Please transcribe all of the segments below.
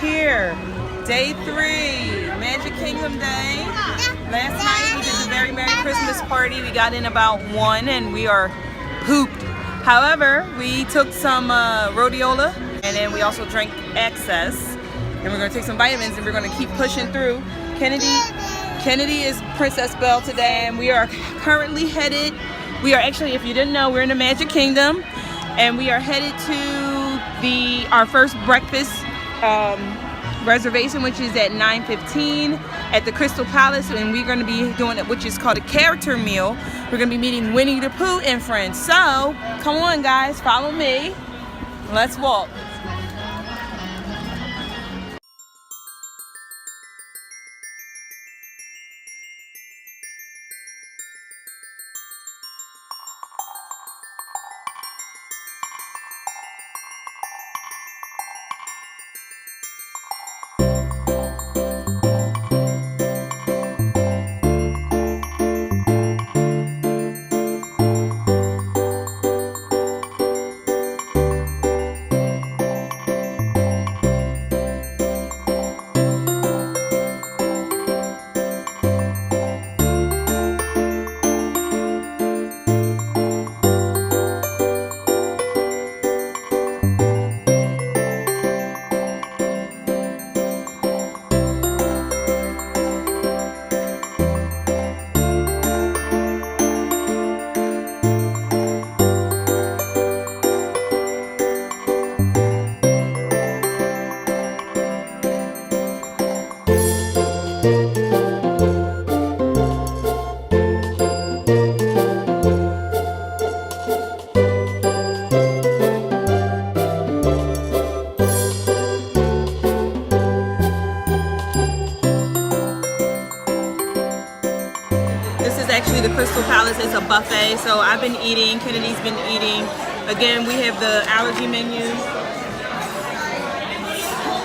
Here, day 3, Magic Kingdom Day. Last night we did the very Merry Christmas party. We got in about 1 and we are pooped. However, we took some rhodiola and then we also drank excess. And we're going to take some vitamins and we're going to keep pushing through. Kennedy is Princess Belle today, and we are currently headed. We are actually, if you didn't know, we're in the Magic Kingdom, and we are headed to our first breakfast reservation, which is at 9:15 at the Crystal Palace, and we're going to be doing it, which is called a character meal. We're going to be meeting Winnie the Pooh and friends. So come on, guys, follow me. Let's walk. Actually, the Crystal Palace is a buffet, so I've been eating, Kennedy's been eating. Again, we have the allergy menu,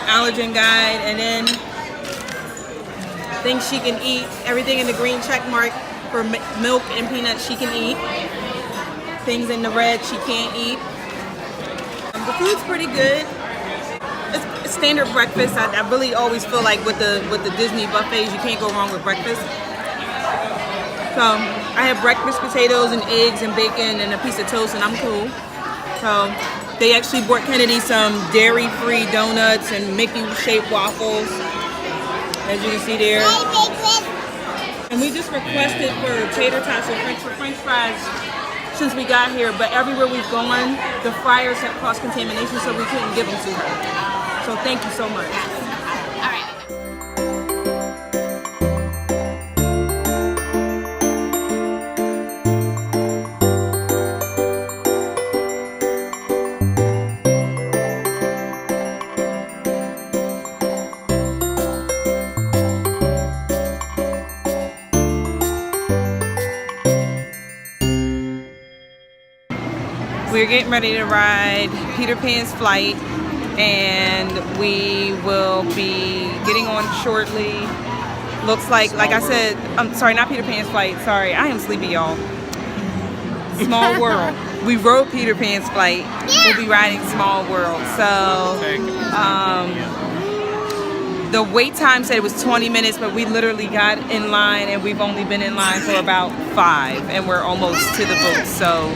allergen guide, and then things she can eat. Everything in the green check mark for milk and peanuts she can eat. Things in the red she can't eat. The food's pretty good. It's standard breakfast. I really always feel like with the Disney buffets, you can't go wrong with breakfast. So I have breakfast potatoes and eggs and bacon and a piece of toast, and I'm cool. So they actually brought Kennedy some dairy-free donuts and Mickey-shaped waffles, as you can see there. And we just requested for tater tots and French fries since we got here, but everywhere we've gone, the fryers have cross-contamination, so we couldn't give them to her. So thank you so much. We're getting ready to ride Peter Pan's flight, and we will be getting on shortly. Looks like I said, I'm sorry, not Peter Pan's flight. Sorry, I am sleepy, y'all. Small World. We rode Peter Pan's flight. We'll be riding Small World. So the wait time said it was 20 minutes, but we literally got in line, and we've only been in line for about 5, and we're almost to the booth. So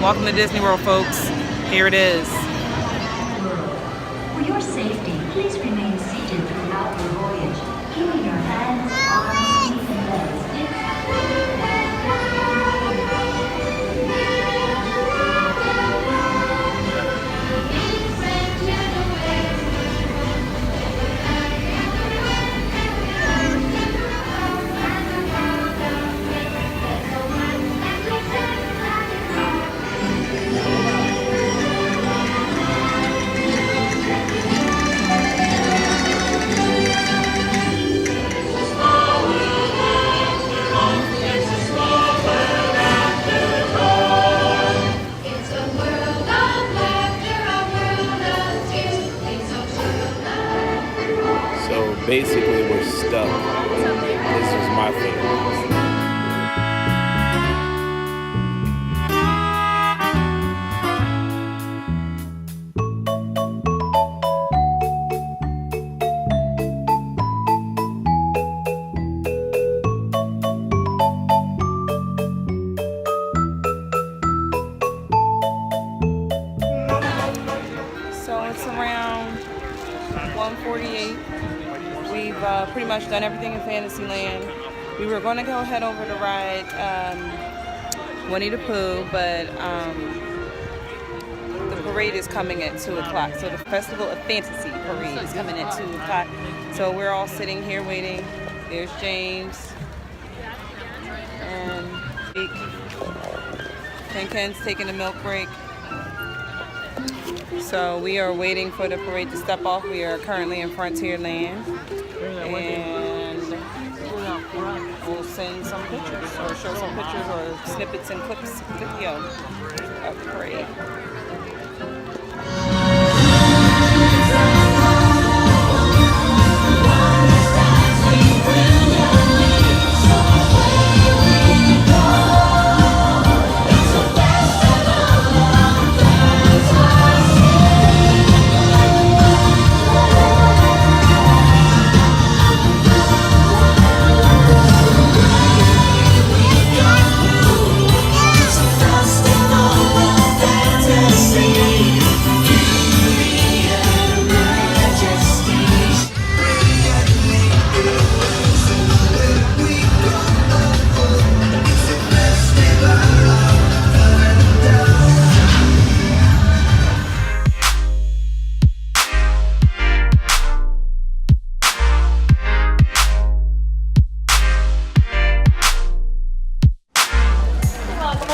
welcome to Disney World, folks. Here it is. For your safety, please remain seated throughout your voyage, keeping your hands, arms, feet, and legs basically we're stuck. This is my favorite. So it's around 1:48. We've pretty much done everything in Fantasyland. We were going to go head over to ride Winnie the Pooh, but the parade is coming at 2 o'clock. So the Festival of Fantasy parade is coming at 2 o'clock. So we're all sitting here waiting. There's James. And Ken's taking a milk break. So we are waiting for the parade to step off. We are currently in Frontierland. And we'll send some pictures or show some pictures or snippets and clips video of the parade.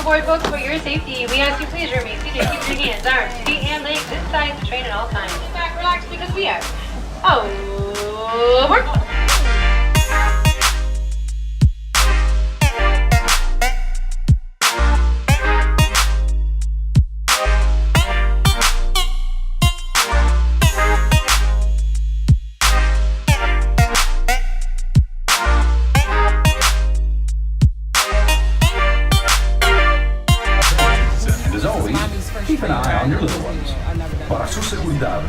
Board folks, for your safety, we ask you please remain seated. Keep your hands, arms, feet, and legs inside the train at all times. Sit back, relax, because we are over. Keep an eye on your little ones. Para su seguridad,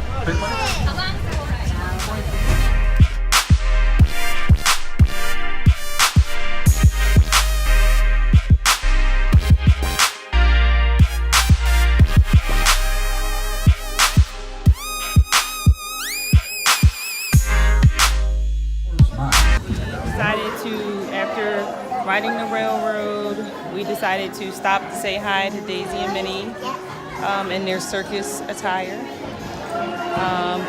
Decided to, after riding the railroad, we decided to stop to say hi to Daisy and Minnie. In their circus attire.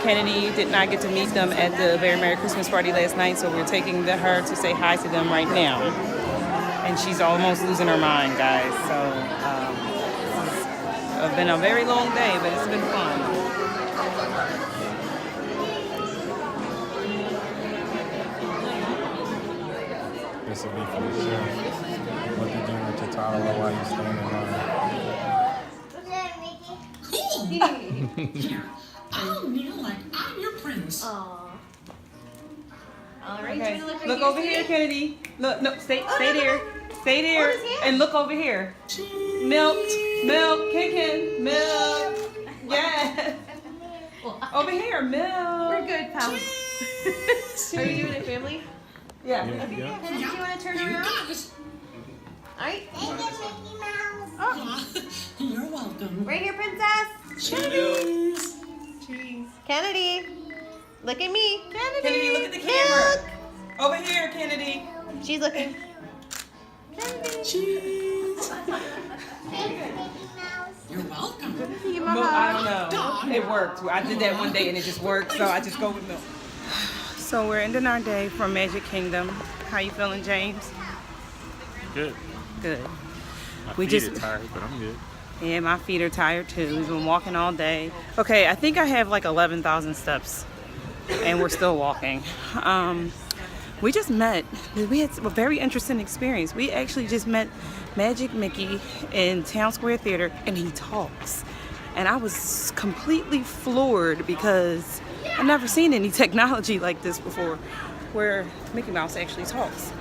Kennedy did not get to meet them at the Very Merry Christmas party last night, so we're taking her to say hi to them right now. And she's almost losing her mind, guys. So it's been a very long day, but it's been fun. This will be for the show. What you doing with your toddler while you standing on I'll kneel like I'm your prince. Aww. All right, Okay. look Look over here, Kennedy. Look, no, stay there. Stay there and look over here. Milk, Ken, milk. Yes. Over here, milk. We're good, pal. Are you doing it, family? Yeah. Do you want to turn around? Got it. All right. You're welcome. Right here, princess. Cheese. Kennedy. Look at me. Kennedy, look at the camera. Over here, Kennedy. She's looking. Cheese. You're welcome. Milk, I don't know. It worked. I did that one day and it just worked, so I just go with milk. So we're ending our day from Magic Kingdom. How you feeling, James? Good. Good. My We feet just- are tired, but I'm good. Yeah, my feet are tired too. We've been walking all day. Okay, I think I have like 11,000 steps and we're still walking. We just met. We had a very interesting experience. We actually just met Magic Mickey in Town Square Theater and he talks. And I was completely floored because I've never seen any technology like this before, where Mickey Mouse actually talks.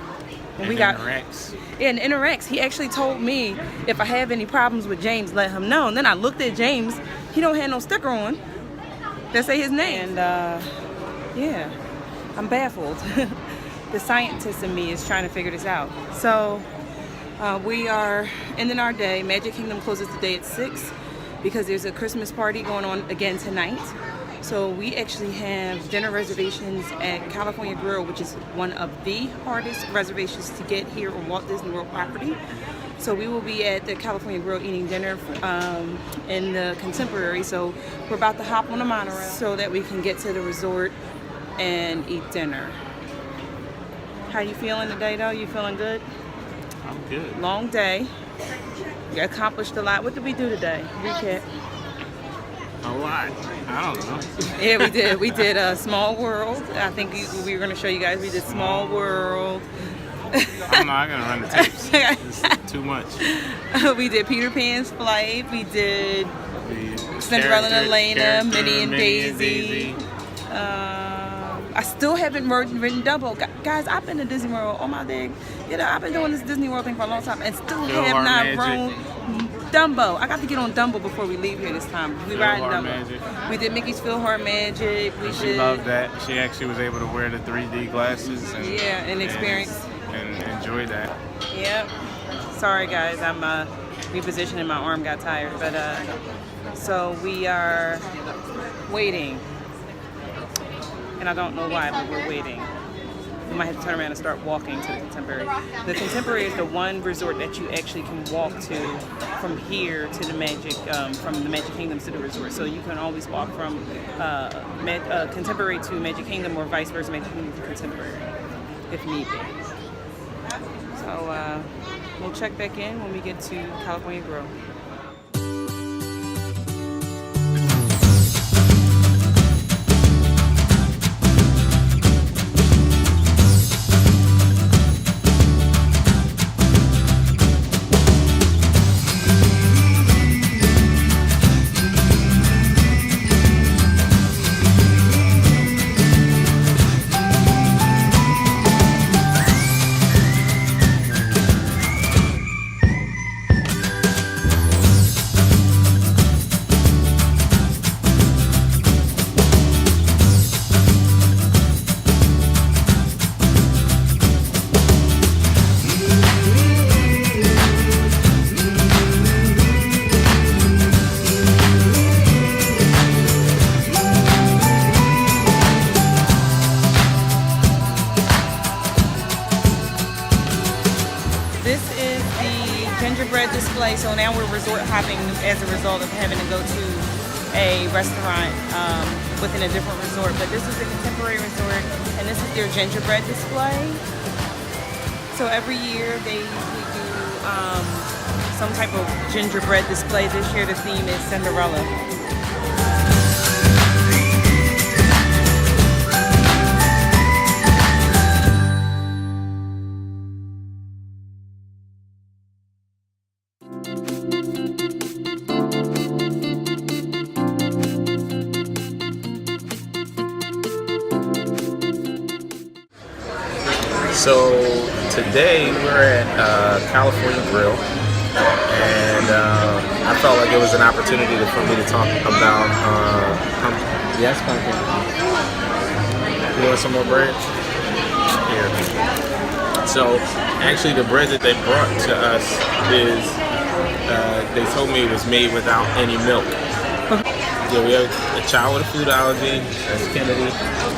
And interacts. Yeah, and interacts. He actually told me if I have any problems with James, let him know. And then I looked at James. He don't have no sticker on that say his name. And yeah, I'm baffled. The scientist in me is trying to figure this out. So we are ending our day. Magic Kingdom closes today at 6 because there's a Christmas party going on again tonight. So we actually have dinner reservations at California Grill, which is one of the hardest reservations to get here on Walt Disney World property. So we will be at the California Grill eating dinner in the Contemporary. So we're about to hop on a monorail so that we can get to the resort and eat dinner. How you feeling today though? You feeling good? I'm good. Long day. We accomplished a lot. What did we do today? Recap. A lot. I don't know. Yeah, we did. We did Small World. I think we were going to show you guys. We did Small World. I'm not going to run the tapes. It's too much. We did Peter Pan's Flight. We did Cinderella and Elena, Minnie and Daisy. I still haven't ridden Dumbo. Guys, I've been to Disney World all my day. You know, I've been doing this Disney World thing for a long time and still have not rode Dumbo. I got to get on Dumbo before we leave here this time. We riding Dumbo. Magic. We did Mickey's Philhar Magic. She loved that. She actually was able to wear the 3D glasses and experience and enjoy that. Yep. Sorry guys, I'm repositioning. My arm got tired, but so we are waiting, and I don't know why, but we're waiting. We might have to turn around and start walking to the Contemporary. The Contemporary is the one resort that you actually can walk to from here to the Magic, from the Magic Kingdom to the resort. So you can always walk from Contemporary to Magic Kingdom or vice versa, Magic Kingdom to Contemporary, if need be. So we'll check back in when we get to California Grill. gingerbread display, so now we're resort hopping as a result of having to go to a restaurant within a different resort. But this is the Contemporary Resort, and this is their gingerbread display. So every year they usually do some type of gingerbread display. This year the theme is Cinderella. So today we're at California Grill, and I felt like it was an opportunity for me to talk about pumpkin. Yes, pumpkin. You want some more bread? Here. So actually the bread that they brought to us is, they told me it was made without any milk. Yeah, we have a child with a food allergy, that's Kennedy,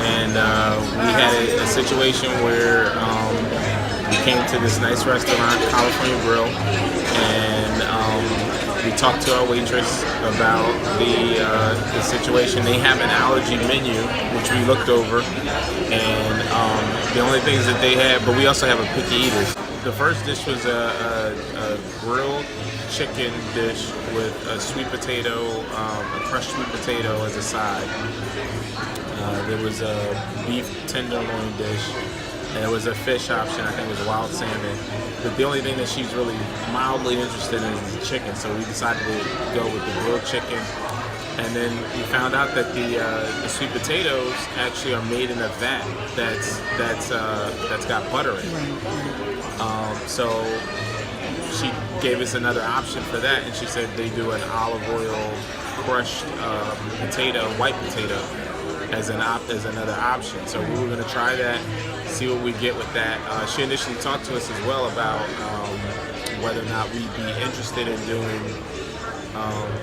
and we had a situation where we came to this nice restaurant, California Grill, and we talked to our waitress about the situation. They have an allergy menu, which we looked over, and the only things that they had, but we also have a picky eaters. The first dish was a grilled chicken dish with a sweet potato, a crushed sweet potato as a side. There was a beef tenderloin dish, and there was a fish option. I think it was wild salmon. But the only thing that she's really mildly interested in is the chicken, so we decided to go with the grilled chicken. And then we found out that the sweet potatoes actually are made in a vat that's got butter in it. So she gave us another option for that, and she said they do an olive oil crushed potato, white potato, as another option. So we were going to try that, see what we get with that. She initially talked to us as well about whether or not we'd be interested in doing,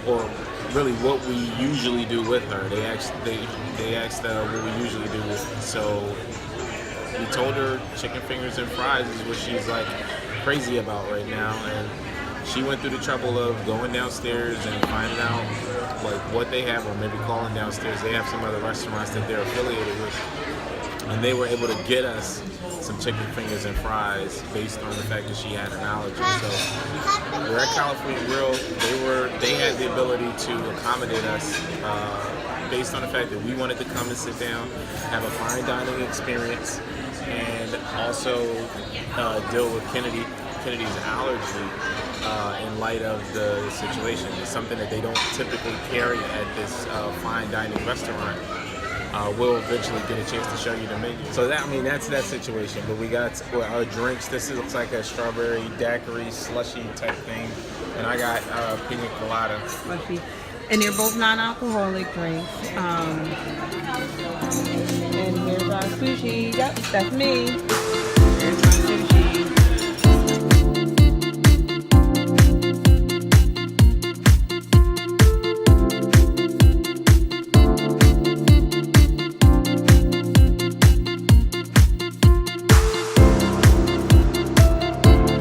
or really what we usually do with her. They asked what we usually do with her. So we told her chicken fingers and fries is what she's like crazy about right now, and she went through the trouble of going downstairs and finding out like what they have, or maybe calling downstairs. They have some other restaurants that they're affiliated with, and they were able to get us some chicken fingers and fries based on the fact that she had an allergy. So we're at California Grill. They had the ability to accommodate us based on the fact that we wanted to come and sit down, have a fine dining experience, and also deal with Kennedy's allergy in light of the situation. It's something that they don't typically carry at this fine dining restaurant. We'll eventually get a chance to show you the menu. So that's that situation. But we got our drinks. This looks like a strawberry daiquiri slushy type thing, and I got pina colada. Slushy. And they're both non-alcoholic drinks. And here's our sushi. Yep, that's me. Here's my sushi.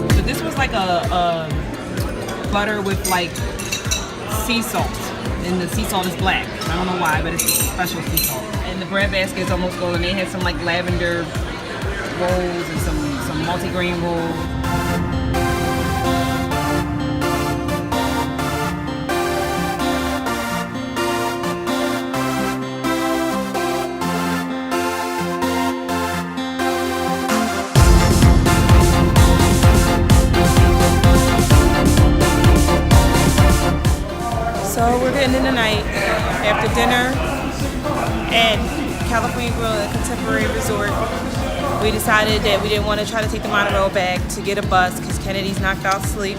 So this was like a butter with like sea salt. And the sea salt is black. I don't know why, but it's a special sea salt. And the bread basket is almost golden. They had some like lavender rolls and some multi-grain rolls. So we're getting in the night after dinner at California Grill at Contemporary Resort. We decided that we didn't want to try to take the monorail back to get a bus because Kennedy's knocked out asleep.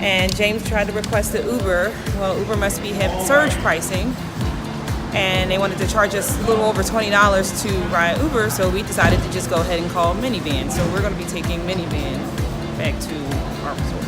And James tried to request the Uber. Well, Uber must be having surge pricing. And they wanted to charge us a little over $20 to ride Uber, so we decided to just go ahead and call minivan. So we're going to be taking minivan back to our resort.